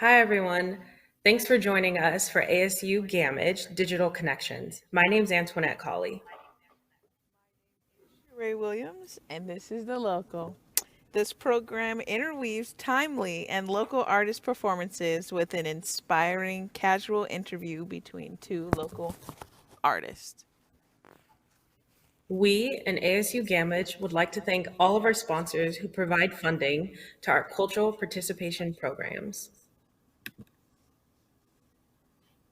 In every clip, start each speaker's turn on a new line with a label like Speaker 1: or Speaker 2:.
Speaker 1: Hi, everyone. Thanks for joining us for ASU GAMAGE Digital Connections. My name's Antoinette Cauley.
Speaker 2: Ray Williams, and this is The Local. This program interweaves timely and local artist performances with an inspiring casual interview between two local artists.
Speaker 1: We and ASU GAMAGE would like to thank all of our sponsors who provide funding to our cultural participation programs.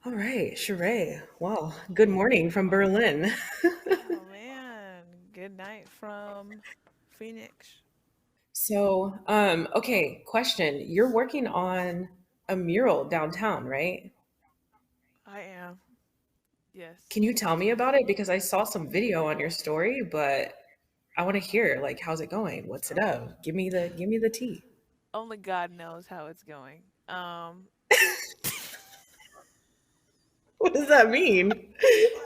Speaker 1: All right, Shoreigh. Well, good morning from Berlin.
Speaker 2: Oh man, good night from Phoenix.
Speaker 1: Okay, question. You're working on a mural downtown, right?
Speaker 2: I am. Yes.
Speaker 1: Can you tell me about it? Because I saw some video on your story, but I want to hear like how's it going? What's it of? Give me the tea.
Speaker 2: Only God knows how it's going.
Speaker 1: What does that mean?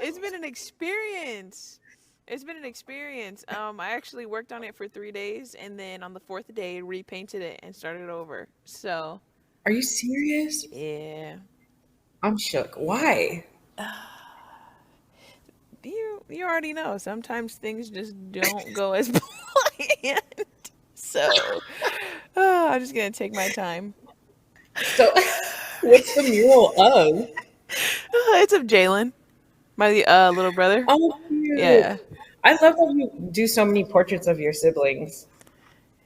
Speaker 2: It's been an experience. It's been an experience. I actually worked on it for 3 days, and then on the fourth day, repainted it and started over. So,
Speaker 1: Are you serious?
Speaker 2: yeah,
Speaker 1: I'm shook. Why?
Speaker 2: you already know. Sometimes things just don't go as planned. So, I'm just gonna take my time.
Speaker 1: So what's the mural of?
Speaker 2: It's of Jalen, my little brother.
Speaker 1: Oh, cute.
Speaker 2: Yeah,
Speaker 1: I love how you do so many portraits of your siblings.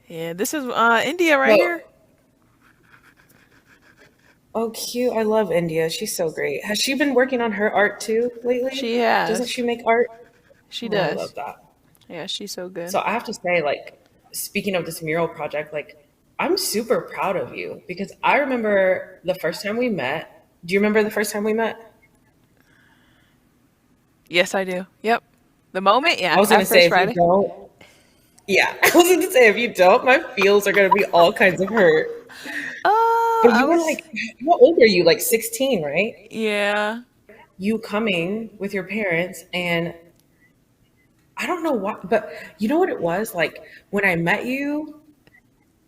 Speaker 2: yeah. This is India right here.
Speaker 1: Well, oh, cute. I love India. She's so great. Has she been working on her art too lately?
Speaker 2: She
Speaker 1: Doesn't
Speaker 2: has.
Speaker 1: she make art?
Speaker 2: She
Speaker 1: Oh, I
Speaker 2: does.
Speaker 1: love that.
Speaker 2: Yeah, she's so good.
Speaker 1: So I have to say, like, speaking of this mural project, like, I'm super proud of you because I remember the first time we met. Do you remember the first time we met?
Speaker 2: Yes, I do. Yep. The moment,
Speaker 1: I
Speaker 2: yeah,
Speaker 1: was
Speaker 2: at
Speaker 1: gonna say
Speaker 2: First
Speaker 1: if you
Speaker 2: Friday.
Speaker 1: don't, yeah, I was gonna say if you don't, my feels are gonna be all kinds of hurt. But
Speaker 2: I
Speaker 1: you were
Speaker 2: was,
Speaker 1: like, how old are you? Like 16, right?
Speaker 2: yeah.
Speaker 1: You coming with your parents, and I don't know what, but you know what it was like when I met you.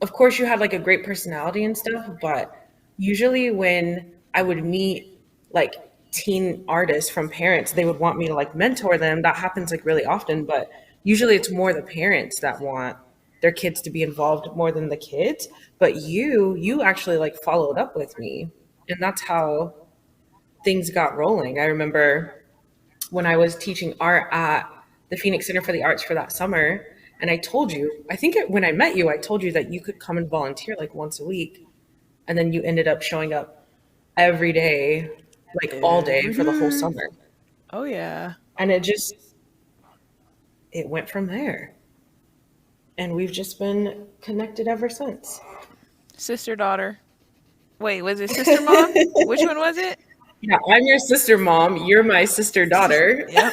Speaker 1: Of course, you had like a great personality and stuff, but usually when I would meet like teen artists from parents, they would want me to like mentor them. That happens like really often, but usually it's more the parents that want their kids to be involved more than the kids. But you actually like followed up with me, and that's how things got rolling. I remember when I was teaching art at the Phoenix Center for the Arts for that summer. And I told you, I think when I met you, I told you that you could come and volunteer like once a week. And then you ended up showing up every day, like all day
Speaker 2: Every
Speaker 1: for the whole
Speaker 2: day.
Speaker 1: summer.
Speaker 2: Oh, yeah.
Speaker 1: And it went from there. And we've just been connected ever since.
Speaker 2: Sister daughter. Wait, was it sister mom? Which one was it?
Speaker 1: Yeah, I'm your sister mom. You're my sister daughter.
Speaker 2: Yep.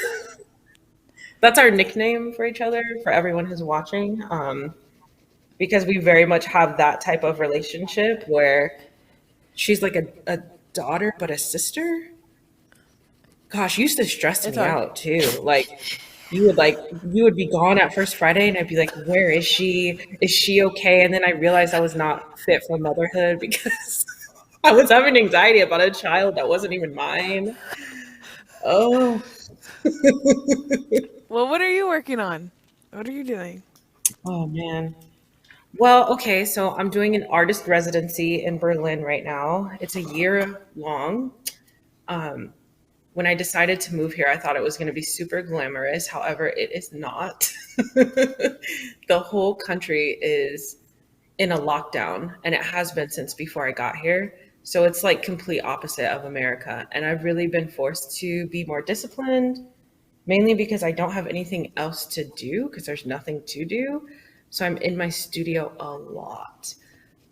Speaker 1: That's our nickname for each other, for everyone who's watching. Because we very much have that type of relationship where she's like a daughter but a sister. Gosh, you used to stress
Speaker 2: It's
Speaker 1: me
Speaker 2: hard.
Speaker 1: out too. You would be gone at first Friday and I'd be like, where is she? Is she okay? And then I realized I was not fit for motherhood because I was having anxiety about a child that wasn't even mine. Oh,
Speaker 2: Well, what are you working on? What are you doing?
Speaker 1: oh man. Well, okay, so I'm doing an artist residency in Berlin right now. It's a year long. When I decided to move here, I thought it was going to be super glamorous. However, it is not. The whole country is in a lockdown, and it has been since before I got here. So it's like complete opposite of America. And I've really been forced to be more disciplined, mainly because I don't have anything else to do because there's nothing to do. So I'm in my studio a lot.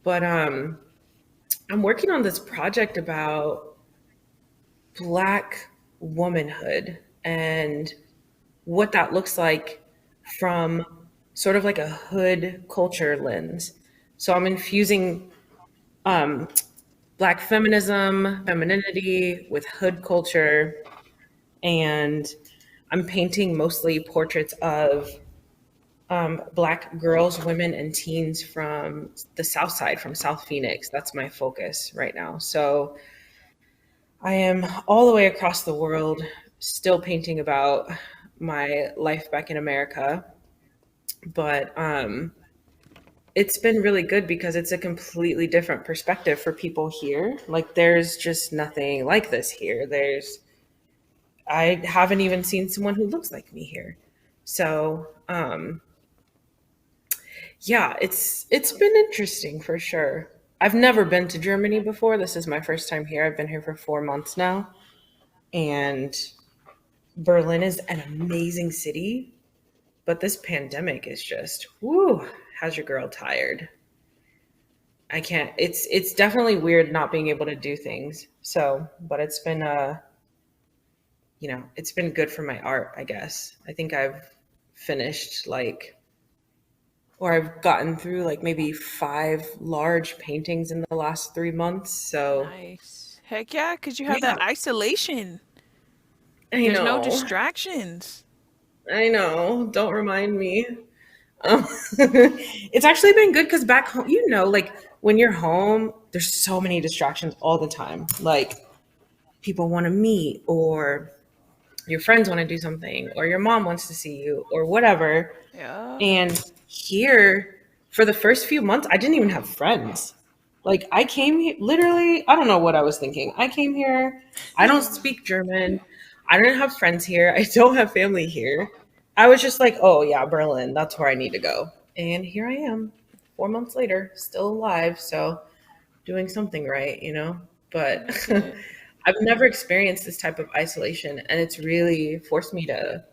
Speaker 1: But I'm working on this project about Black womanhood and what that looks like from sort of like a hood culture lens. So I'm infusing um, Black feminism, femininity with hood culture, and I'm painting mostly portraits of Black girls, women, and teens from the South Side, from South Phoenix. That's my focus right now. So I am all the way across the world, still painting about my life back in America. But it's been really good because it's a completely different perspective for people here. Like, there's just nothing like this here. I haven't even seen someone who looks like me here. So, yeah, it's been interesting for sure. I've never been to Germany before. This is my first time here. I've been here for 4 months now, and Berlin is an amazing city, but this pandemic is just whoo, has your girl tired. I can't. It's definitely weird not being able to do things. So, but it's been it's been good for my art, I guess. I think I've finished or I've gotten through like maybe 5 large paintings in the last 3 months. So,
Speaker 2: Nice. Heck yeah, because you have
Speaker 1: yeah,
Speaker 2: that isolation.
Speaker 1: I
Speaker 2: There's no
Speaker 1: know.
Speaker 2: distractions.
Speaker 1: I know. Don't remind me. It's actually been good because back home, like when you're home, there's so many distractions all the time. Like people want to meet, or your friends want to do something, or your mom wants to see you, or whatever.
Speaker 2: Yeah.
Speaker 1: And here, for the first few months, I didn't even have friends. Like, I came here, literally, I don't know what I was thinking. I came here, I don't speak German. I don't have friends here. I don't have family here. I was just like, oh, yeah, Berlin, that's where I need to go. And here I am, 4 months later, still alive. So, doing something right. But
Speaker 2: That's it.
Speaker 1: I've never experienced this type of isolation, and it's really forced me to,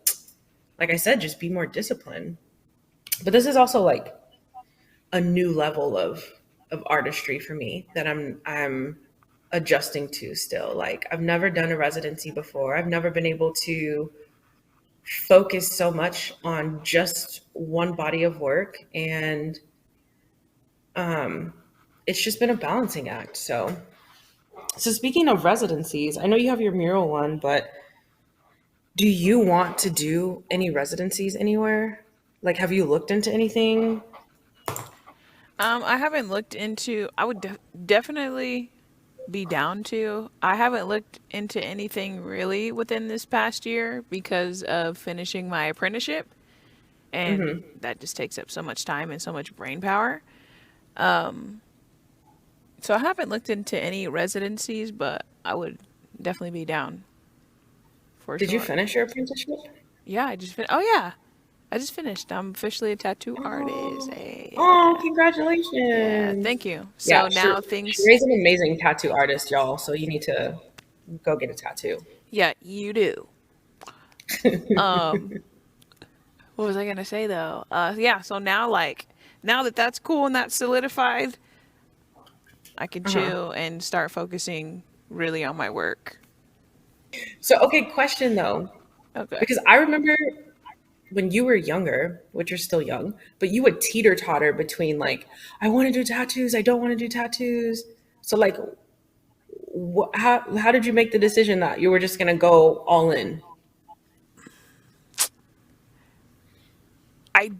Speaker 1: like I said, just be more disciplined. But this is also like a new level of artistry for me that I'm adjusting to still. Like, I've never done a residency before. I've never been able to focus so much on just one body of work, and it's just been a balancing act. So speaking of residencies, I know you have your mural one, but do you want to do any residencies anywhere? Like, have you looked into anything?
Speaker 2: I haven't looked into. I would definitely be down to. I haven't looked into anything really within this past year because of finishing my apprenticeship, and that just takes up so much time and so much brain power. So I haven't looked into any residencies, but I would definitely be down for
Speaker 1: Did you
Speaker 2: sure.
Speaker 1: finish your apprenticeship?
Speaker 2: Yeah, I just finished. Oh yeah, I just finished. I'm officially a tattoo artist.
Speaker 1: Oh, oh,
Speaker 2: Hey, yeah,
Speaker 1: congratulations.
Speaker 2: thank you.
Speaker 1: Yeah,
Speaker 2: So now things.
Speaker 1: Sheree's an amazing tattoo artist, y'all. So you need to go get a tattoo.
Speaker 2: Yeah, you do. What was I gonna say though? Yeah. So now, now that that's cool and that's solidified, I can
Speaker 1: Uh-huh.
Speaker 2: chill and start focusing really on my work.
Speaker 1: So, okay, question though,
Speaker 2: Okay.
Speaker 1: because I remember when you were younger, which you're still young, but you would teeter totter between like, I want to do tattoos, I don't want to do tattoos. So, like, how did you make the decision that you were just gonna go all in?
Speaker 2: I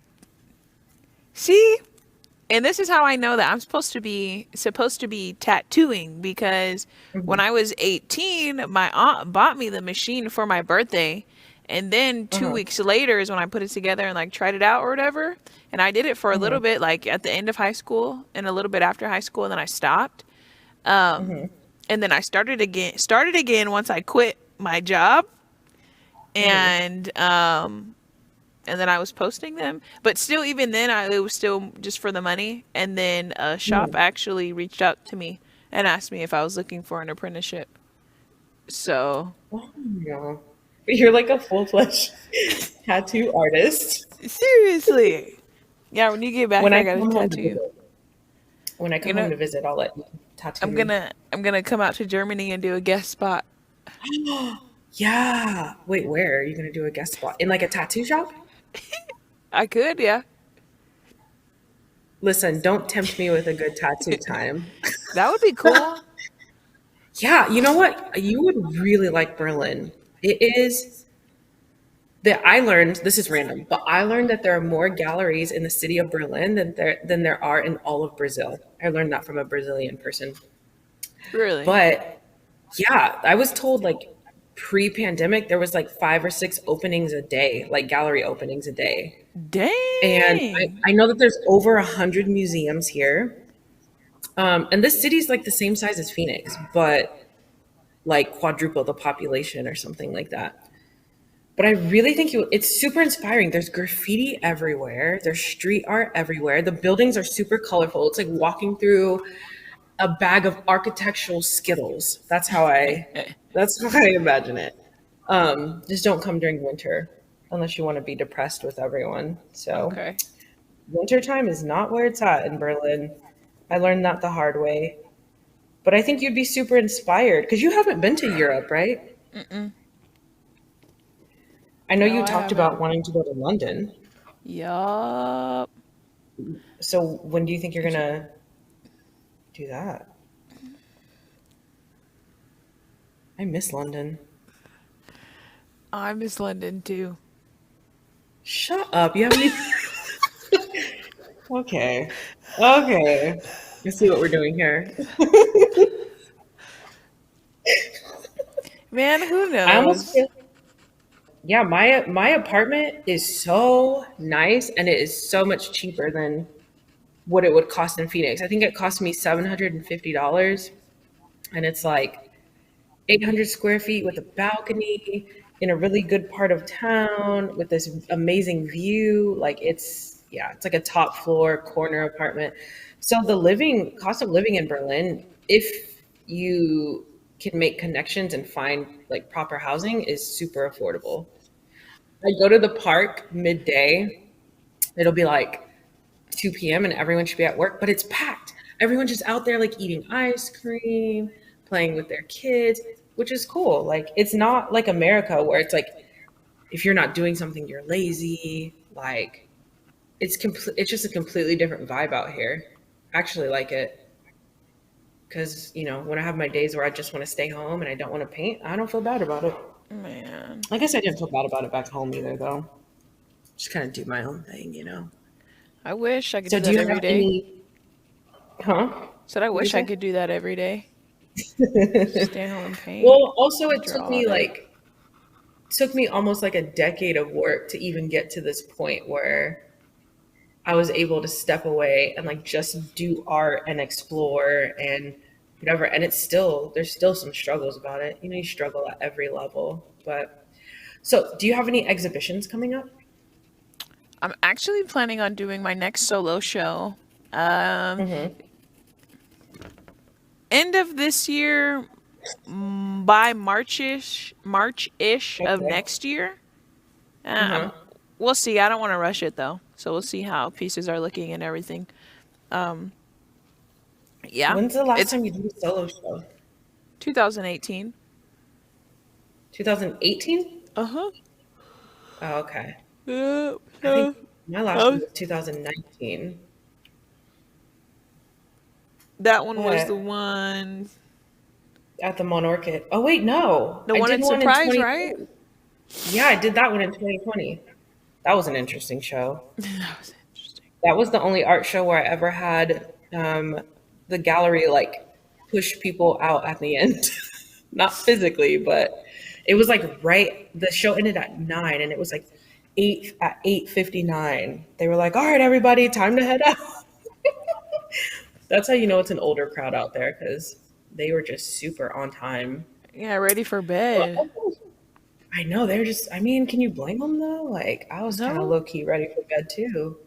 Speaker 2: see. And this is how I know that I'm supposed to be tattooing because when
Speaker 1: Mhm.
Speaker 2: I was 18, my aunt bought me the machine for my birthday. And then two
Speaker 1: Uh-huh.
Speaker 2: weeks later is when I put it together and like tried it out or whatever. And I did it for a little
Speaker 1: Uh-huh.
Speaker 2: bit, like at the end of high school and a little bit after high school, and then I stopped. Um,
Speaker 1: Uh-huh.
Speaker 2: and then I started again once I quit my job,
Speaker 1: Uh-huh.
Speaker 2: and then I was posting them. But still, even then, it was still just for the money. And then a shop
Speaker 1: Uh-huh.
Speaker 2: actually reached out to me and asked me if I was looking for an apprenticeship. So
Speaker 1: Oh, no. But you're like a full-fledged tattoo artist.
Speaker 2: seriously, yeah. When you get back,
Speaker 1: When
Speaker 2: I
Speaker 1: I
Speaker 2: gotta
Speaker 1: come home to
Speaker 2: tattoo you.
Speaker 1: visit, when I
Speaker 2: You
Speaker 1: come home
Speaker 2: know,
Speaker 1: to visit, I'll let you tattoo
Speaker 2: I'm
Speaker 1: me.
Speaker 2: gonna I'm gonna come out to Germany and do a guest spot.
Speaker 1: Yeah. Wait, where are you gonna do a guest spot? In like a tattoo shop?
Speaker 2: I could, yeah.
Speaker 1: Listen, don't tempt me with a good tattoo time.
Speaker 2: That would be cool.
Speaker 1: Yeah, you know what? You would really like Berlin. It is that I learned, this is random, but I learned that there are more galleries in the city of Berlin than there are in all of Brazil. I learned that from a Brazilian person.
Speaker 2: Really?
Speaker 1: But yeah, I was told like pre-pandemic there was like 5 or 6 openings a day, like gallery openings a day. And
Speaker 2: Dang.
Speaker 1: I know that there's over 100 museums here. And this city's like the same size as Phoenix, but like quadruple the population or something like that. But I really think it's super inspiring. There's graffiti everywhere. There's street art everywhere. The buildings are super colorful. It's like walking through a bag of architectural Skittles. That's how I imagine it. Just don't come during winter unless you want to be depressed with everyone. So
Speaker 2: Okay.
Speaker 1: wintertime is not where it's at in Berlin. I learned that the hard way. But I think you'd be super inspired because you haven't been to Europe, right?
Speaker 2: Mm-mm.
Speaker 1: I know
Speaker 2: No,
Speaker 1: you
Speaker 2: I
Speaker 1: talked
Speaker 2: haven't.
Speaker 1: about wanting to go to London.
Speaker 2: Yup.
Speaker 1: So when do you think you're gonna do that? I miss London.
Speaker 2: I miss London too.
Speaker 1: Shut up. You haven't even. Okay. Okay. Let's see what we're doing here.
Speaker 2: Man, who
Speaker 1: I almost
Speaker 2: knows?
Speaker 1: feel. Yeah, my apartment is so nice and it is so much cheaper than what it would cost in Phoenix. I think it cost me $750 and it's like 800 square feet with a balcony in a really good part of town with this amazing view. Like it's like a top floor corner apartment. So the living cost of living in Berlin, if you can make connections and find like proper housing, is super affordable. I go to the park midday. It'll be like 2 p.m. and everyone should be at work, but it's packed. Everyone's just out there like eating ice cream, playing with their kids, which is cool. Like it's not like America where it's like if you're not doing something, you're lazy. Like it's just a completely different vibe out here. I actually like it because when I have my days where I just want to stay home and I don't want to paint, I don't feel bad about it.
Speaker 2: Man,
Speaker 1: I guess I didn't feel bad about it back home either, though. Just kind of do my own thing.
Speaker 2: I wish I could
Speaker 1: So
Speaker 2: do
Speaker 1: do
Speaker 2: that
Speaker 1: you
Speaker 2: every
Speaker 1: have
Speaker 2: day.
Speaker 1: any? Huh?
Speaker 2: Said I
Speaker 1: What do you
Speaker 2: wish I
Speaker 1: say?
Speaker 2: could do that every day. Stay home and paint,
Speaker 1: Well, also it
Speaker 2: draw all day.
Speaker 1: took me almost like a decade of work to even get to this point where I was able to step away and like just do art and explore and whatever. And there's still some struggles about it. You struggle at every level. But so do you have any exhibitions coming up?
Speaker 2: I'm actually planning on doing my next solo show. Um,
Speaker 1: Mm-hmm.
Speaker 2: End of this year, by March-ish of
Speaker 1: Okay.
Speaker 2: next year.
Speaker 1: Uh-huh.
Speaker 2: We'll see. I don't want to rush it though, so we'll see how pieces are looking and everything. Um, yeah,
Speaker 1: When's the last
Speaker 2: it's
Speaker 1: time you did a solo show?
Speaker 2: 2018.
Speaker 1: 2018?
Speaker 2: Uh huh.
Speaker 1: Oh, okay.
Speaker 2: Yeah.
Speaker 1: I think
Speaker 2: So
Speaker 1: my last one
Speaker 2: oh,
Speaker 1: was 2019.
Speaker 2: that one was the
Speaker 1: But
Speaker 2: one,
Speaker 1: at the Monarch. Oh wait, no.
Speaker 2: the
Speaker 1: I
Speaker 2: one
Speaker 1: did
Speaker 2: in
Speaker 1: one in
Speaker 2: Surprise, right?
Speaker 1: 2020. Yeah, I did that one in 2020. That was an interesting show.
Speaker 2: That was interesting.
Speaker 1: That was the only art show where I ever had the gallery like push people out at the end. Not physically, but it was like the show ended at 9 and it was like 8:59. They were like, "All right, everybody, time to head out." That's how you know it's an older crowd out there because they were just super on time.
Speaker 2: Yeah, ready for bed.
Speaker 1: I know they're just. I mean, can you blame them though? Like I was kind of
Speaker 2: No.
Speaker 1: low key ready for bed too.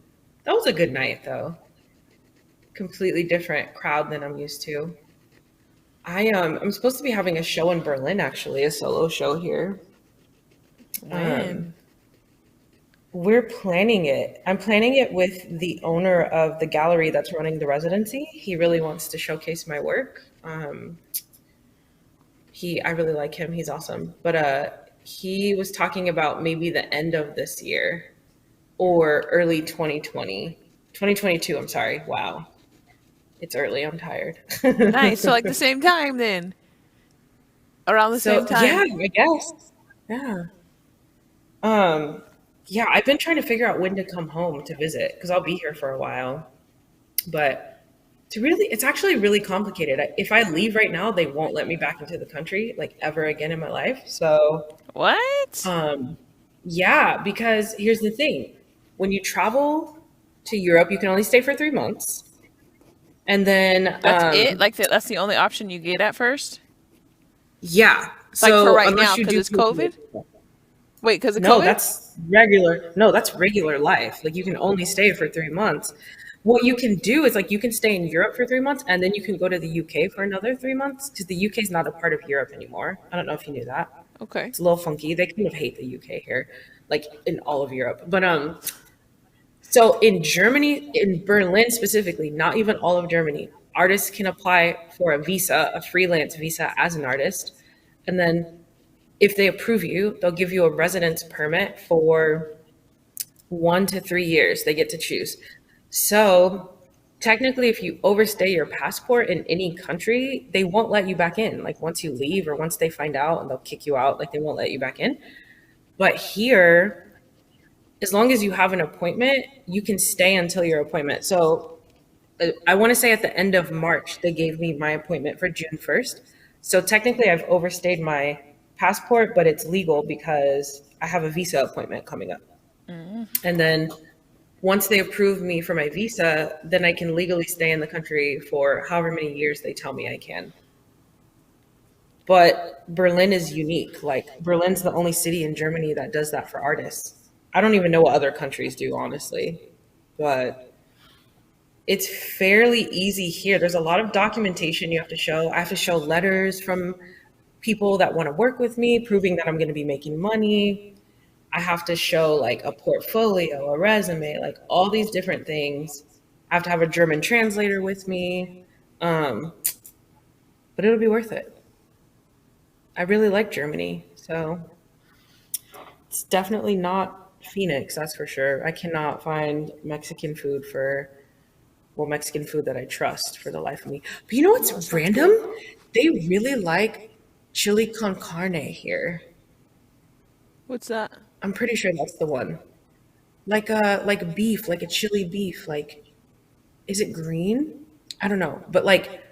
Speaker 1: That was a good night though. Completely different crowd than I'm used to. I'm supposed to be having a show in Berlin actually, a solo show here. Um,
Speaker 2: When?
Speaker 1: we're planning it. I'm planning it with the owner of the gallery that's running the residency. He really wants to showcase my work. I really like him. He's awesome. But he was talking about maybe the end of this year or early 2020. 2022, I'm sorry. Wow. It's early. I'm tired.
Speaker 2: Nice. So like the same time then. Around the same
Speaker 1: So, yeah,
Speaker 2: time.
Speaker 1: I guess. Yeah. Um, yeah, I've been trying to figure out when to come home to visit because I'll be here for a while. But it's actually really complicated. If I leave right now, they won't let me back into the country like ever again in my life. So,
Speaker 2: What?
Speaker 1: um, yeah, because here's the thing: when you travel to Europe, you can only stay for 3 months, and then
Speaker 2: That's it? Like that's the only option you get at first?
Speaker 1: yeah.
Speaker 2: Like for
Speaker 1: So
Speaker 2: right now,
Speaker 1: unless you
Speaker 2: because
Speaker 1: do
Speaker 2: it's COVID? Wait, because of
Speaker 1: no,
Speaker 2: COVID?
Speaker 1: that's regular. No, that's regular life. Like you can only stay for 3 months. What you can do is like you can stay in Europe for 3 months and then you can go to the UK for another 3 months because the UK is not a part of Europe anymore. I don't know if you knew that.
Speaker 2: Okay.
Speaker 1: It's a little funky. They kind of hate the UK here, like in all of Europe. But so in Germany, in Berlin specifically, not even all of Germany, artists can apply for a visa, a freelance visa as an artist. And then if they approve you, they'll give you a residence permit for 1 to 3 years. They get to choose. So technically, if you overstay your passport in any country, they won't let you back in. Like once you leave or once they find out and they'll kick you out, like they won't let you back in. But here, as long as you have an appointment, you can stay until your appointment. So I want to say at the end of March, they gave me my appointment for June 1st. So technically, I've overstayed my passport, but it's legal because I have a visa appointment coming up. And then once they approve me for my visa, then I can legally stay in the country for however many years they tell me I can. But Berlin is unique. Like, Berlin's the only city in Germany that does that for artists. I don't even know what other countries do, honestly. But it's fairly easy here. There's a lot of documentation you have to show. I have to show letters from people that want to work with me, proving that I'm going to be making money. I have to show like a portfolio, a resume, like all these different things. I have to have a German translator with me. Um, but it'll be worth it. I really like Germany. So it's definitely not Phoenix, that's for sure. I cannot find Mexican food that I trust for the life of me. But you know what's random? They really like chili con carne here.
Speaker 2: What's that?
Speaker 1: I'm pretty sure that's the one. Like beef, like a chili beef. Like, is it green? I don't know, but like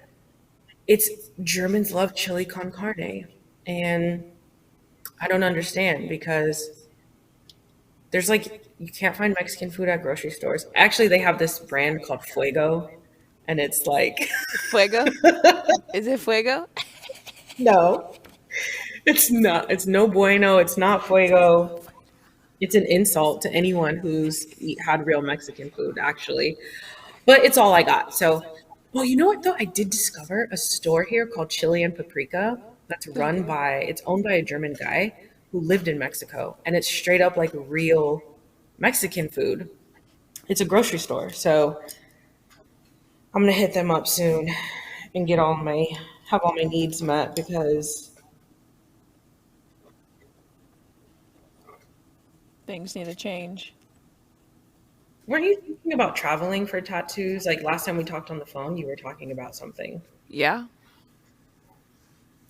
Speaker 1: it's Germans love chili con carne, and I don't understand because there's like you can't find Mexican food at grocery stores. Actually, they have this brand called Fuego, and it's like
Speaker 2: Fuego? Is it fuego?
Speaker 1: no, it's not. It's no bueno. It's not Fuego. It's an insult to anyone had real Mexican food, actually. But it's all I got. So, well, you know what though? I did discover a store here called Chili and Paprika that's it's owned by a German guy who lived in Mexico, and it's straight up like real Mexican food. It's a grocery store, so I'm gonna hit them up soon and have all my needs met because
Speaker 2: Things need to change.
Speaker 1: weren't you thinking about traveling for tattoos? Like last time we talked on the phone, you were talking about something.
Speaker 2: Yeah.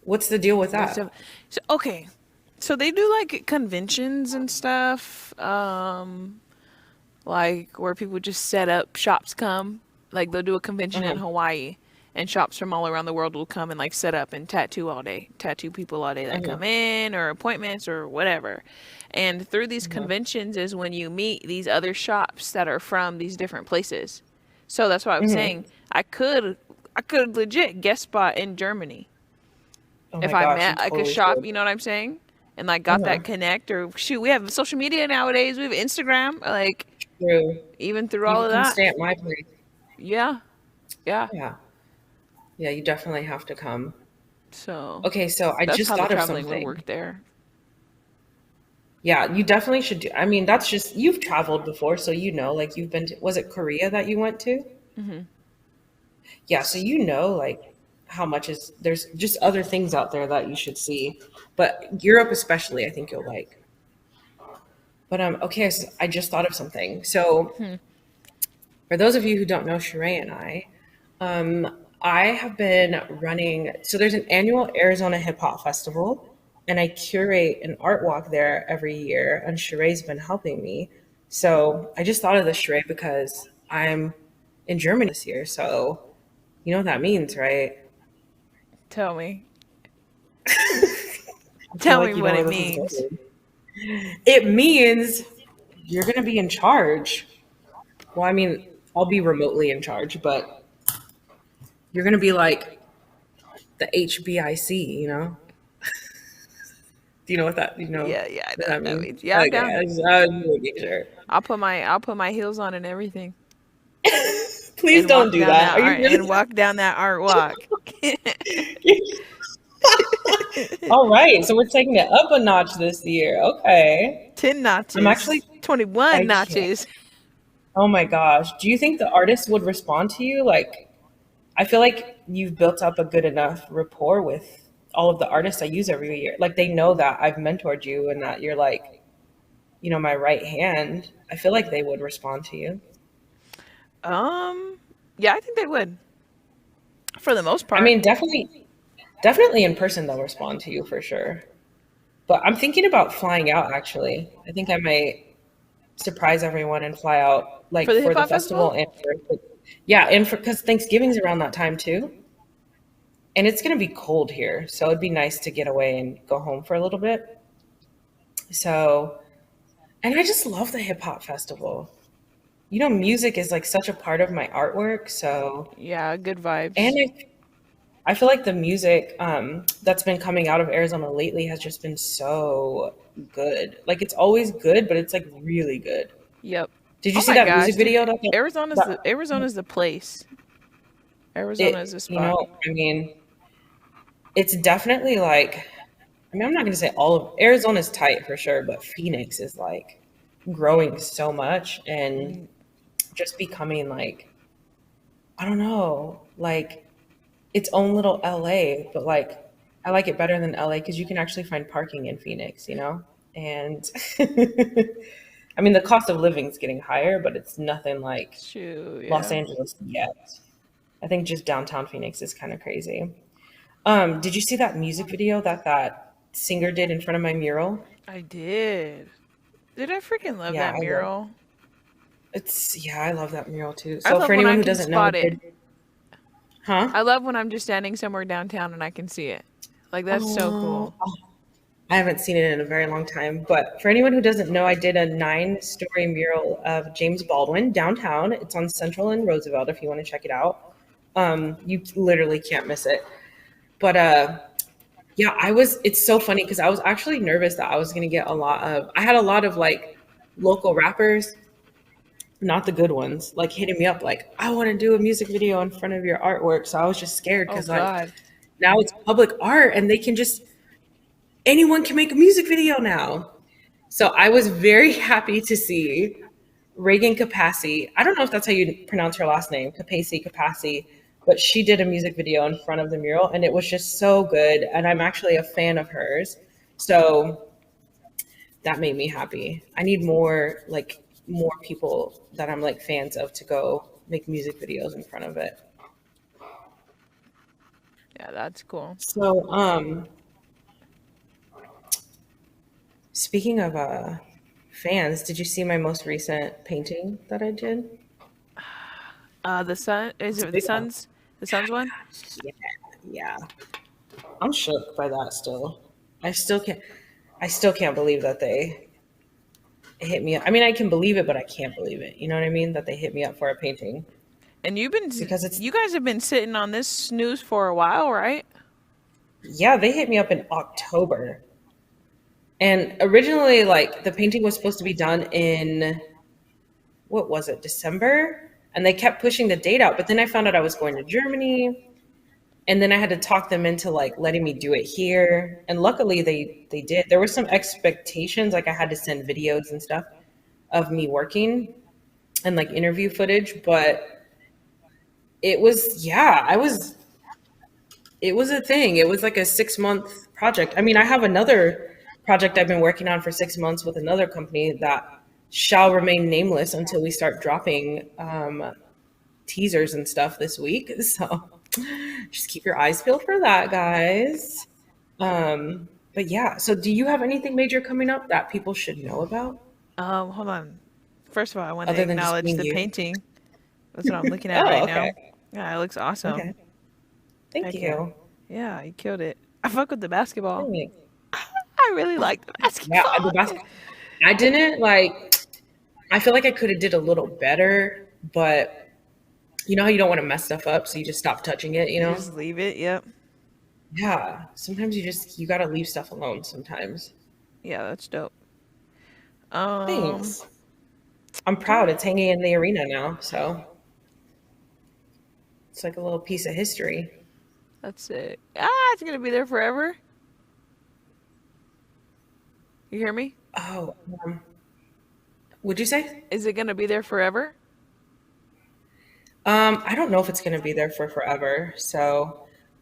Speaker 1: What's the deal with
Speaker 2: That's
Speaker 1: that?
Speaker 2: so okay. So they do like conventions and stuff. Like where people just set up shops come. Like they'll do a convention in
Speaker 1: Uh-huh.
Speaker 2: Hawaii and shops from all around the world will come and like set up and tattoo all day. Tattoo people all day that
Speaker 1: Uh-huh.
Speaker 2: come in or appointments or whatever. And through these
Speaker 1: Uh-huh.
Speaker 2: conventions is when you meet these other shops that are from these different places. So that's why I was
Speaker 1: Hmm.
Speaker 2: saying I could legit guest spot in Germany
Speaker 1: Oh
Speaker 2: if
Speaker 1: my
Speaker 2: I
Speaker 1: gosh, you
Speaker 2: met like a
Speaker 1: totally
Speaker 2: shop,
Speaker 1: should.
Speaker 2: you know what I'm saying? And like got
Speaker 1: Uh-huh.
Speaker 2: that connect or shoot, we have social media nowadays, we have Instagram, like
Speaker 1: True.
Speaker 2: even through
Speaker 1: You
Speaker 2: all
Speaker 1: can
Speaker 2: of
Speaker 1: come
Speaker 2: that.
Speaker 1: stay at my place.
Speaker 2: Yeah. Yeah.
Speaker 1: Yeah. Yeah, you definitely have to come.
Speaker 2: So
Speaker 1: Okay, so I
Speaker 2: that's
Speaker 1: just
Speaker 2: how the
Speaker 1: thought of
Speaker 2: traveling would
Speaker 1: something.
Speaker 2: work there.
Speaker 1: Yeah, you definitely should do. I mean, that's just you've traveled before, so you know, like you've been to, was it Korea that you went to? Yeah, so you know like how much is there's just other things out there that you should see. But Europe especially, I think you'll like. But okay, so I just thought of something. So for those of you who don't know Sheree and I have been running, so there's an annual Arizona Hip Hop Festival. and I curate an art walk there every year, and Shoreigh's been helping me. So I just thought of the Shoreigh because I'm in Germany this year. So you know what that means, right?
Speaker 2: Tell me.
Speaker 1: I feel
Speaker 2: Tell me
Speaker 1: like you know
Speaker 2: what
Speaker 1: where
Speaker 2: it
Speaker 1: this is
Speaker 2: means.
Speaker 1: going. It means you're going to be in charge. Well, I mean, I'll be remotely in charge, but you're going to be like the HBIC, you know? Do you know what that,
Speaker 2: Yeah, yeah, I know
Speaker 1: what
Speaker 2: what
Speaker 1: that
Speaker 2: that
Speaker 1: means?
Speaker 2: means. Yeah, I'm
Speaker 1: Okay,
Speaker 2: down.
Speaker 1: I was making sure.
Speaker 2: I'll put my heels on and everything,
Speaker 1: Please
Speaker 2: and
Speaker 1: don't
Speaker 2: walk
Speaker 1: do
Speaker 2: down
Speaker 1: that.
Speaker 2: that
Speaker 1: Are you
Speaker 2: art and
Speaker 1: really?
Speaker 2: walk down that art walk.
Speaker 1: All right, so we're taking it up a notch this year. Okay.
Speaker 2: 10
Speaker 1: I'm actually,
Speaker 2: notches, 21
Speaker 1: I can't.
Speaker 2: notches.
Speaker 1: Oh my gosh. Do you think the artist would respond to you? Like, I feel like you've built up a good enough rapport with all of the artists I use every year. Like, they know that I've mentored you and that you're like, my right hand. I feel like they would respond to you.
Speaker 2: Um, yeah, I think they would for the most
Speaker 1: I
Speaker 2: part.
Speaker 1: mean, definitely in person they'll respond to you for sure. But I'm thinking about flying out actually. I think I might surprise everyone and fly out
Speaker 2: For
Speaker 1: like
Speaker 2: the hip
Speaker 1: for the
Speaker 2: hop
Speaker 1: festival
Speaker 2: festival?
Speaker 1: and yeah, and for because Thanksgiving's around that time too. And it's gonna be cold here. So it'd be nice to get away and go home for a little bit. So and I just love the hip hop festival. Music is like such a part of my artwork. So
Speaker 2: Yeah, good
Speaker 1: and
Speaker 2: vibes.
Speaker 1: I feel like the music that's been coming out of Arizona lately has just been so good. Like it's always good, but it's like really good.
Speaker 2: Yep.
Speaker 1: Did you
Speaker 2: Oh
Speaker 1: see
Speaker 2: my
Speaker 1: that
Speaker 2: gosh,
Speaker 1: music
Speaker 2: dude.
Speaker 1: video
Speaker 2: Arizona's the place. Arizona is the spot.
Speaker 1: I mean, it's definitely like, I mean, I'm not going to say all of Arizona's tight for sure, but Phoenix is like growing so much and
Speaker 2: Mm,
Speaker 1: just becoming like, I don't know, like its own little LA, but like I like it better than LA because you can actually find parking in Phoenix, And I mean, the cost of living is getting higher, but it's nothing like
Speaker 2: shoot,
Speaker 1: Los
Speaker 2: yeah.
Speaker 1: Angeles yet. I think just downtown Phoenix is kind of crazy. Did you see that music video that singer did in front of my mural?
Speaker 2: I did. Did I freaking love
Speaker 1: Yeah,
Speaker 2: that mural?
Speaker 1: I love that mural too.
Speaker 2: I
Speaker 1: So
Speaker 2: love
Speaker 1: for
Speaker 2: when
Speaker 1: anyone
Speaker 2: I
Speaker 1: who
Speaker 2: can
Speaker 1: doesn't know,
Speaker 2: spot it.
Speaker 1: huh?
Speaker 2: I love when I'm just standing somewhere downtown and I can see it. Like, that's so
Speaker 1: Oh,
Speaker 2: cool.
Speaker 1: I haven't seen it in a very long time. But for anyone who doesn't know, I did a 9-story mural of James Baldwin downtown. It's on Central and Roosevelt if you want to check it out. You literally can't miss it. But yeah, it's so funny because I was actually nervous that I was going to get I had a lot of like local rappers, not the good ones, like hitting me up like, I want to do a music video in front of your artwork. So I was just scared
Speaker 2: Oh,
Speaker 1: because like
Speaker 2: God.
Speaker 1: now it's public art and anyone can make a music video now. So I was very happy to see Reagan Capassi. I don't know if that's how you pronounce her last name, Capassi, but she did a music video in front of the mural and it was just so good. And I'm actually a fan of hers. So that made me happy. I need more people that I'm like fans of to go make music videos in front of it.
Speaker 2: Yeah, that's cool.
Speaker 1: So speaking of fans, did you see my most recent painting that I did?
Speaker 2: The sun, is
Speaker 1: It's a
Speaker 2: it the
Speaker 1: big one.
Speaker 2: sun's one?
Speaker 1: Yeah, yeah. I'm shook by that still. I still can't I still can't believe that they hit me up. I mean, I can believe it, but I can't believe it. You know what I mean? That they hit me up for a painting
Speaker 2: And
Speaker 1: because it's
Speaker 2: you guys have been sitting on this snooze for a while, right?
Speaker 1: yeah, they hit me up in October. And originally like the painting was supposed to be done in what was it, December? And they kept pushing the date out, but then I found out I was going to Germany and then I had to talk them into like letting me do it here. And luckily they did. There were some expectations like I had to send videos and stuff of me working and like interview footage, but it was yeah, I was it was a thing. It was like a 6-month project. I mean, I have another project I've been working on for 6 months with another company that shall remain nameless until we start dropping teasers and stuff this week. So just keep your eyes peeled for that, guys. But yeah, so do you have anything major coming up that people should know about
Speaker 2: Hold on. First of all, I want to
Speaker 1: other than just
Speaker 2: acknowledge
Speaker 1: being
Speaker 2: the
Speaker 1: you?
Speaker 2: painting. That's what I'm looking at
Speaker 1: Oh,
Speaker 2: right
Speaker 1: okay.
Speaker 2: now. Yeah, it looks awesome.
Speaker 1: Okay. Thank
Speaker 2: Heck yeah.
Speaker 1: you.
Speaker 2: Yeah, you killed it. I fuck with the basketball.
Speaker 1: Thanks.
Speaker 2: I really like the
Speaker 1: Yeah,
Speaker 2: basketball.
Speaker 1: the basketball. I didn't like. I feel like I could have did a little better, but you know how you don't want to mess stuff up, so you just stop touching it. You
Speaker 2: You
Speaker 1: know?
Speaker 2: just leave it. Yep.
Speaker 1: Yeah. Sometimes you gotta leave stuff alone. Sometimes.
Speaker 2: Yeah, that's dope. Um,
Speaker 1: Thanks. I'm proud. It's hanging in the arena now, so it's like a little piece of history.
Speaker 2: that's it. Ah, it's gonna be there forever. You hear me?
Speaker 1: Oh, would you say?
Speaker 2: Is it gonna be there forever?
Speaker 1: I don't know if it's going to be there for forever. So,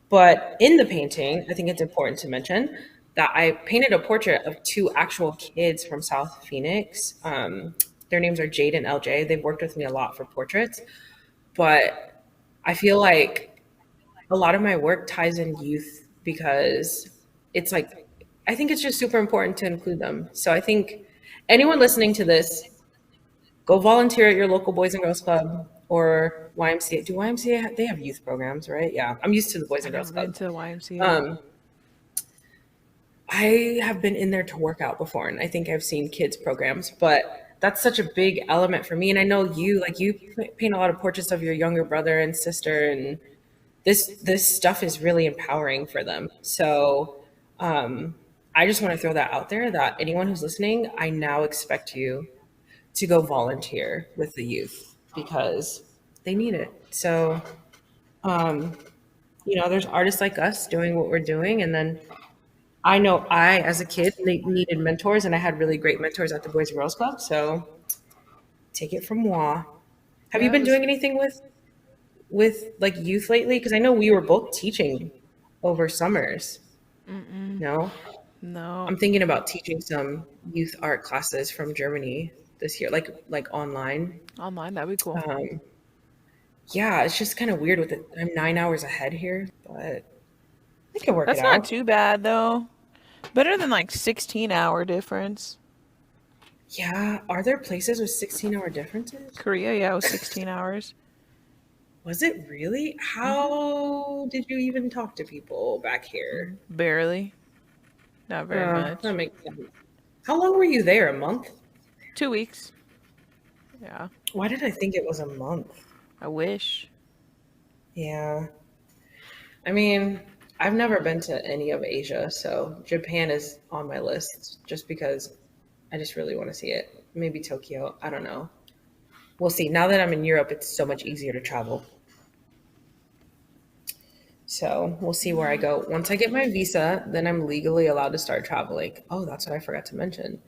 Speaker 1: but in the painting, I think it's important to mention that I painted a portrait of two actual kids from South Phoenix. Their names are Jade and LJ. They've worked with me a lot for portraits, but I feel like a lot of my work ties in youth because it's like, I think it's just super important to include them. So I think anyone listening to this, go volunteer at your local Boys and Girls Club or YMCA. Do YMCA they have youth programs, right? Yeah, I'm used to the Boys
Speaker 2: I
Speaker 1: and Girls
Speaker 2: never been
Speaker 1: Club.
Speaker 2: to the YMCA.
Speaker 1: Um, I have been in there to work out before, and I think I've seen kids programs, but that's such a big element for me. And I know you, like you paint a lot of portraits of your younger brother and sister, and this stuff is really empowering for them. So I just want to throw that out there that anyone who's listening, I now expect you to go volunteer with the youth because they need it. So, there's artists like us doing what we're doing. And then I know as a kid, needed mentors, and I had really great mentors at the Boys and Girls Club. So take it from moi. Have you
Speaker 2: Yeah,
Speaker 1: been doing anything with like youth lately? Because I know we were both teaching over summers. No,
Speaker 2: no.
Speaker 1: I'm thinking about teaching some youth art classes from Germany this year, like online.
Speaker 2: Online, that'd be cool.
Speaker 1: Yeah, it's just kind of weird with it. I'm 9 hours ahead here, but we can work it
Speaker 2: That's not
Speaker 1: out.
Speaker 2: too bad though. Better than like 16-hour difference.
Speaker 1: Yeah, are there places with 16-hour differences?
Speaker 2: Korea, yeah, it was 16 hours.
Speaker 1: Was it really? How did you even talk to people back here?
Speaker 2: Barely. Not very
Speaker 1: That
Speaker 2: much.
Speaker 1: makes sense. How long were you there? A month?
Speaker 2: 2 weeks. Yeah.
Speaker 1: Why did I think it was a month?
Speaker 2: I wish.
Speaker 1: Yeah. I mean, I've never been to any of Asia, so Japan is on my list just because I just really want to see it. Maybe Tokyo. I don't know. We'll see. Now that I'm in Europe, it's so much easier to travel. So we'll see where I go. Once I get my visa, then I'm legally allowed to start traveling. Oh, that's what I forgot to mention.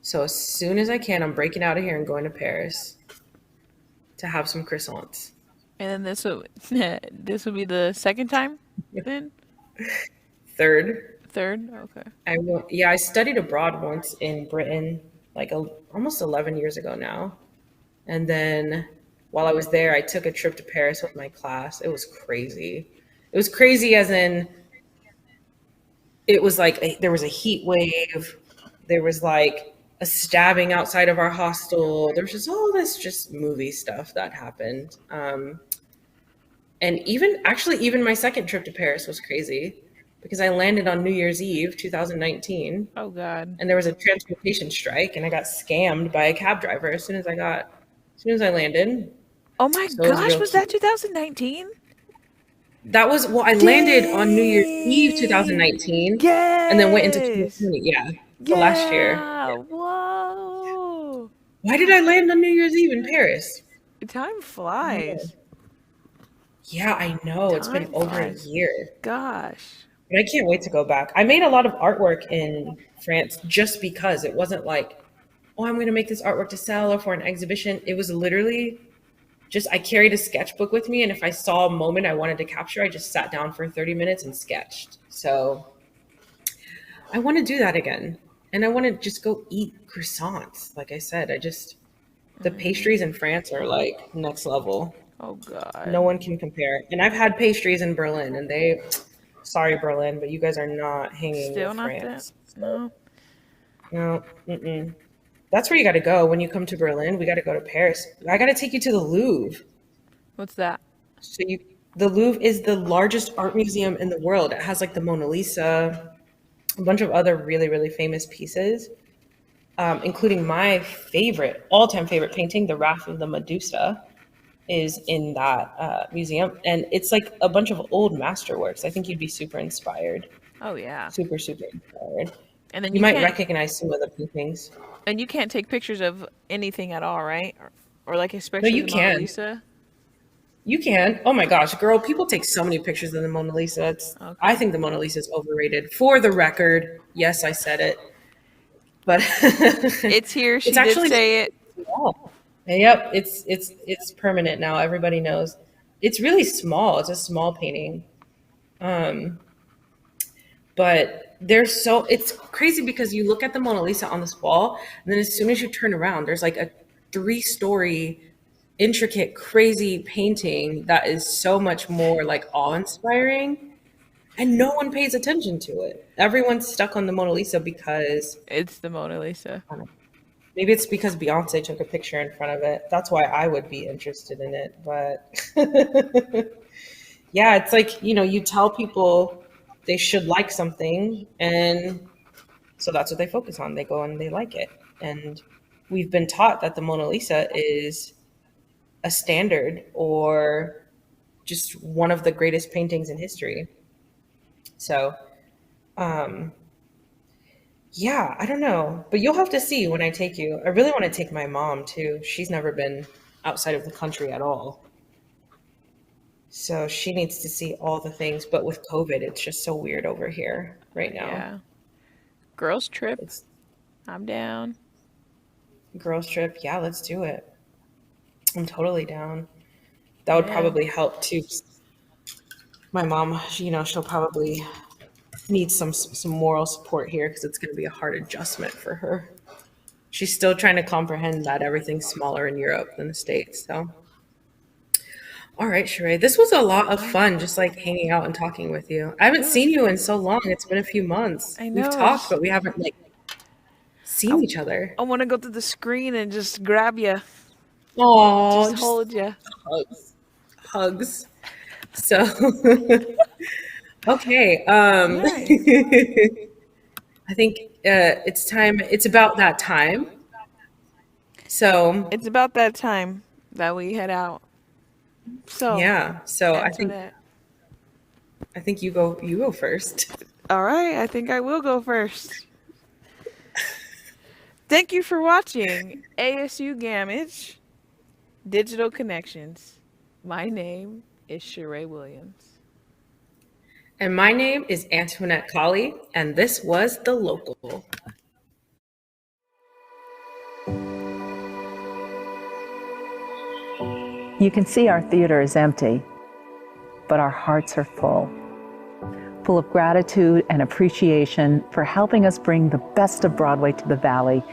Speaker 1: So as soon as I can, I'm breaking out of here and going to Paris to have some croissants.
Speaker 2: And then this would this would be the second time then?
Speaker 1: Third,
Speaker 2: Third? Okay.
Speaker 1: I studied abroad once in Britain, like almost 11 years ago now. And then while I was there, I took a trip to Paris with my class. It was crazy. It was crazy as in it was like there was a heat wave. There was like a stabbing outside of our hostel. There was just all this just movie stuff that happened. And even my second trip to Paris was crazy because I landed on New Year's Eve 2019
Speaker 2: Oh God.
Speaker 1: and there was a transportation strike and I got scammed by a cab driver as soon as I landed.
Speaker 2: Oh my
Speaker 1: So it was
Speaker 2: gosh,
Speaker 1: real
Speaker 2: was that
Speaker 1: cute.
Speaker 2: 2019?
Speaker 1: That was well, I landed on New Year's Eve
Speaker 2: Dang.
Speaker 1: 2019 and then went into
Speaker 2: Yes.
Speaker 1: 2020. Yeah. So last year.
Speaker 2: Yeah. Whoa.
Speaker 1: Why did I land on New Year's Eve in Paris?
Speaker 2: Time
Speaker 1: I don't know.
Speaker 2: flies.
Speaker 1: Yeah, I know. It's been
Speaker 2: Time
Speaker 1: over a
Speaker 2: flies.
Speaker 1: year.
Speaker 2: Gosh.
Speaker 1: But I can't wait to go back. I made a lot of artwork in France just because it wasn't like, oh, I'm going to make this artwork to sell or for an exhibition. It was literally just I carried a sketchbook with me, and if I saw a moment I wanted to capture, I just sat down for 30 minutes and sketched. So I want to do that again. And I want to just go eat croissants. Like I said, the pastries in France are like next level.
Speaker 2: Oh
Speaker 1: No
Speaker 2: God.
Speaker 1: one can compare. And I've had pastries in Berlin, and Sorry, Berlin, but you guys are not hanging
Speaker 2: Still
Speaker 1: with
Speaker 2: not that?
Speaker 1: France.
Speaker 2: No.
Speaker 1: No, mm-mm. That's where you got to go when you come to Berlin. We got to go to Paris. I got to take you to the Louvre.
Speaker 2: What's that?
Speaker 1: So the Louvre is the largest art museum in the world. It has like the Mona Lisa, a bunch of other really, really famous pieces, including my favorite, all-time favorite painting, The Wrath of the Medusa, is in that museum. And it's like a bunch of old masterworks. I think you'd be super inspired.
Speaker 2: Oh yeah.
Speaker 1: Super, super inspired.
Speaker 2: And then
Speaker 1: You might recognize some of the paintings.
Speaker 2: you can't take pictures of anything at all, right? Or like
Speaker 1: No,
Speaker 2: especially
Speaker 1: you
Speaker 2: the Mona
Speaker 1: can.
Speaker 2: Lisa.
Speaker 1: You can. Oh my gosh, girl, people take so many pictures of the Mona Lisa. I
Speaker 2: Okay.
Speaker 1: think the Mona Lisa is overrated. For the record, yes, I said it. But
Speaker 2: It's here.
Speaker 1: it's
Speaker 2: She did
Speaker 1: actually
Speaker 2: say it.
Speaker 1: small. Yep, it's permanent now. Everybody knows. It's really small. It's a small painting. Um, but it's crazy because you look at the Mona Lisa on this wall, and then as soon as you turn around, there's like a 3-story intricate, crazy painting that is so much more like awe-inspiring, and no one pays attention to it. Everyone's stuck on the Mona Lisa because
Speaker 2: It's the Mona Lisa.
Speaker 1: I don't know, maybe it's because Beyonce took a picture in front of it. That's why I would be interested in it. But yeah, it's like, you tell people they should like something, and so that's what they focus on. They go and they like it. And we've been taught that the Mona Lisa is a standard or just one of the greatest paintings in history. So, um, yeah, I don't know, but you'll have to see when I take you. I really want to take my mom too. She's never been outside of the country at all. So she needs to see all the things, but with COVID, it's just so weird over here right now.
Speaker 2: Yeah. Girls trip.
Speaker 1: It's
Speaker 2: I'm down.
Speaker 1: girls trip. Yeah, let's do it. I'm totally down. That would
Speaker 2: Yeah.
Speaker 1: probably help too. My mom, she'll probably need some moral support here because it's going to be a hard adjustment for her. She's still trying to comprehend that everything's smaller in Europe than the States. So, all right, Shoreigh, this was a lot of
Speaker 2: Right.
Speaker 1: fun, just like hanging out and talking with you. I haven't
Speaker 2: It was.
Speaker 1: seen you in so long. It's been a few months.
Speaker 2: I
Speaker 1: We've
Speaker 2: know.
Speaker 1: talked, but we haven't like
Speaker 2: I,
Speaker 1: seen each other.
Speaker 2: I want to go to the screen and just grab you,
Speaker 1: Oh,
Speaker 2: just
Speaker 1: just
Speaker 2: hold you.
Speaker 1: hugs, hugs. So, okay.
Speaker 2: Right.
Speaker 1: I think it's time. It's about that time. So
Speaker 2: It's about that time that we head out. So,
Speaker 1: yeah. So
Speaker 2: Antoinette.
Speaker 1: I think you go first.
Speaker 2: All right. I think I will go first. Thank you for watching ASU Gamage Digital Connections. My name is Shoreigh Williams.
Speaker 1: And my name is Antoinette Cauley, and this was The Local.
Speaker 3: You can see our theater is empty, but our hearts are full of gratitude and appreciation for helping us bring the best of Broadway to the Valley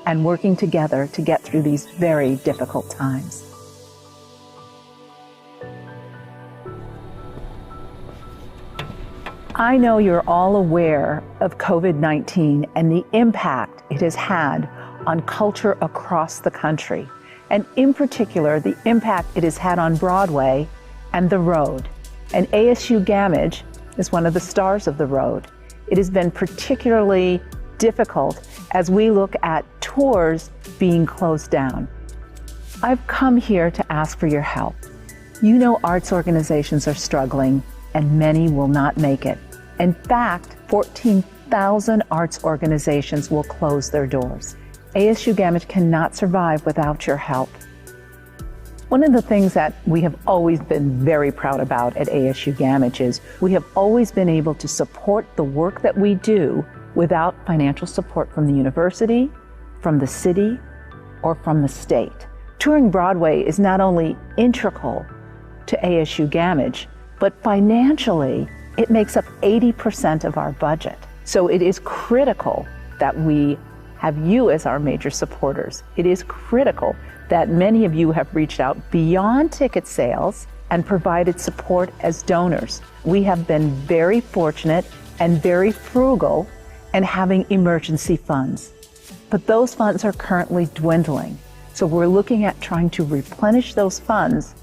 Speaker 3: and working together to get through these very difficult times. I know you're all aware of COVID-19 and the impact it has had on culture across the country, and in particular, the impact it has had on Broadway and the road. And ASU Gamage is one of the stars of the road. It has been particularly difficult as we look at tours being closed down. I've come here to ask for your help. You know arts organizations are struggling and many will not make it. In fact, 14,000 arts organizations will close their doors. ASU Gamage cannot survive without your help. One of the things that we have always been very proud about at ASU Gamage is we have always been able to support the work that we do without financial support from the university, from the city, or from the state. Touring Broadway is not only integral to ASU Gamage, but financially, it makes up 80% of our budget. So it is critical that we have you as our major supporters. It is critical that many of you have reached out beyond ticket sales and provided support as donors. We have been very fortunate and very frugal in having emergency funds. But those funds are currently dwindling. So we're looking at trying to replenish those funds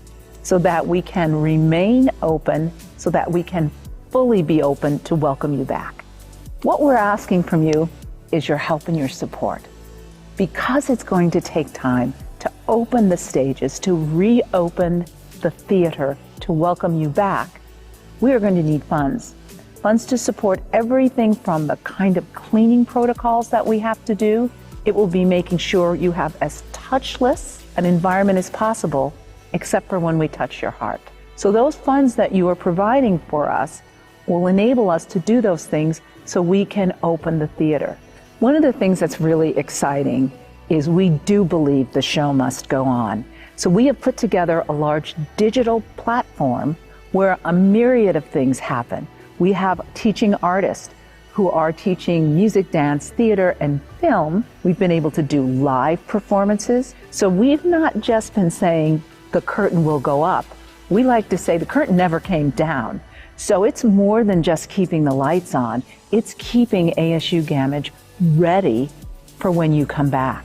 Speaker 3: so that we can remain open, so that we can fully be open to welcome you back. What we're asking from you is your help and your support. Because it's going to take time to open the stages, to reopen the theater, to welcome you back, we are going to need funds. Funds to support everything from the kind of cleaning protocols that we have to do. It will be making sure you have as touchless an environment as possible, except for when we touch your heart. So those funds that you are providing for us will enable us to do those things so we can open the theater. One of the things that's really exciting is we do believe the show must go on. So we have put together a large digital platform where a myriad of things happen. We have teaching artists who are teaching music, dance, theater, and film. We've been able to do live performances. So we've not just been saying the curtain will go up. We like to say the curtain never came down. So it's more than just keeping the lights on. It's keeping ASU Gamage ready for when you come back.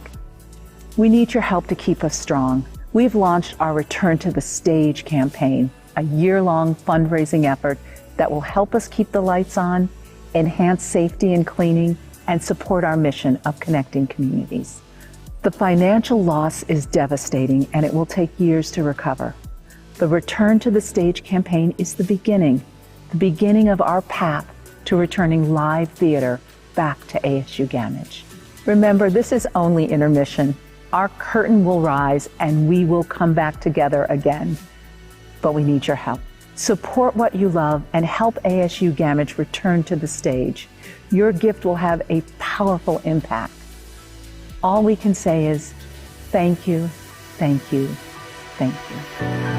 Speaker 3: We need your help to keep us strong. We've launched our Return to the Stage campaign, a year-long fundraising effort that will help us keep the lights on, enhance safety and cleaning, and support our mission of connecting communities. The financial loss is devastating, and it will take years to recover. The Return to the Stage campaign is the beginning of our path to returning live theater back to ASU Gamage. Remember, this is only intermission. Our curtain will rise and we will come back together again. But we need your help. Support what you love and help ASU Gamage return to the stage. Your gift will have a powerful impact. All we can say is thank you, thank you, thank you.